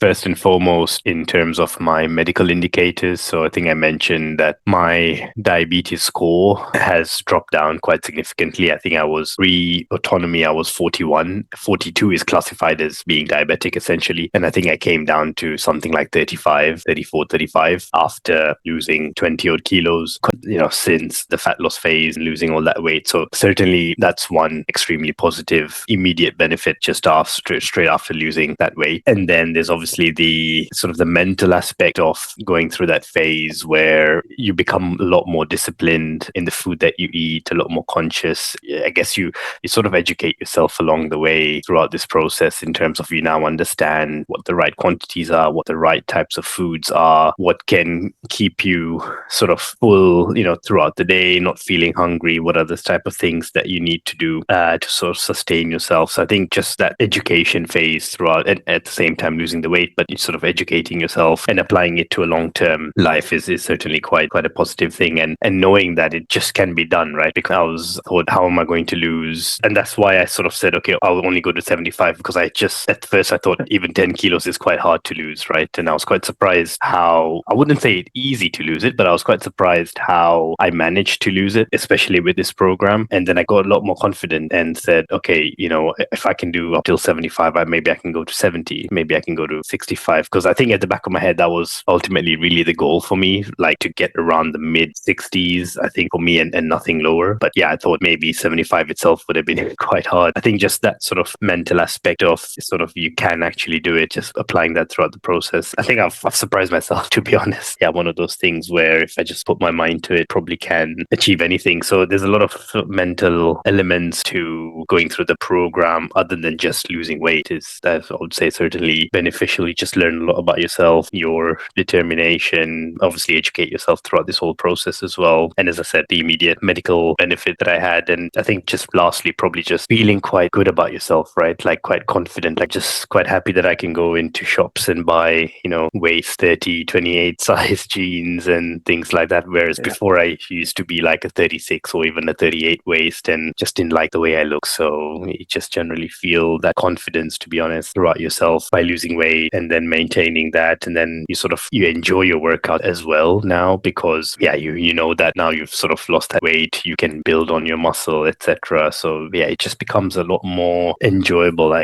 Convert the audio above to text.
first and foremost, in terms of my medical indicators, so I think I mentioned that my diabetes score has dropped down quite significantly. I think I was pre-autonomy, I was 41. 42 is classified as being diabetic essentially. And I think I came down to something like 35, 34, 35 after losing 20 odd kilos, since the fat loss phase and losing all that weight. So certainly that's one extremely positive immediate benefit just after, straight after losing that weight. And then there's obviously the sort of the mental aspect of going through that phase where you become a lot more disciplined in the food that you eat, a lot more conscious. I guess you sort of educate yourself along the way throughout this process in terms of you now understand what the right quantities are, what the right types of foods are, what can keep you sort of full, throughout the day, not feeling hungry, what are the type of things that you need to do to sort of sustain yourself. So I think just that education phase throughout, and at the same time losing the weight, but it's sort of educating yourself and applying it to a long-term life is certainly quite a positive thing. And knowing that it just can be done, right? Because I was thought, how am I going to lose? And that's why I sort of said, okay, I'll only go to 75, because I just, at first I thought even 10 kilos is quite hard to lose, right? And I was quite surprised how, I wouldn't say it easy to lose it, but I was quite surprised how I managed to lose it, especially with this program. And then I got a lot more confident and said, okay, if I can do up till 75, maybe I can go to 70, maybe I can go to 65. Because I think at the back of my head, that was ultimately really the goal for me, like to get around the mid 60s, I think for me, and nothing lower. But yeah, I thought maybe 75 itself would have been quite hard. I think just that sort of mental aspect of sort of you can actually do it, just applying that throughout the process. I think I've surprised myself, to be honest. Yeah, one of those things where if I just put my mind to it, probably can achieve anything. So there's a lot of sort of mental elements to going through the program other than just losing weight. Is that I would say certainly beneficial. You just learn a lot about yourself, your determination, obviously educate yourself throughout this whole process as well. And as I said, the immediate medical benefit that I had. And I think just lastly, probably just feeling quite good about yourself, right? Like quite confident, like just quite happy that I can go into shops and buy, waist 30, 28 size jeans and things like that. Whereas before I used to be like a 36 or even a 38 waist and just didn't like the way I look. So you just generally feel that confidence, to be honest, throughout yourself by losing weight and then maintaining that. And then you enjoy your workout as well now, because you know that now you've sort of lost that weight, you can build on your muscle, etc. So it just becomes a lot more enjoyable.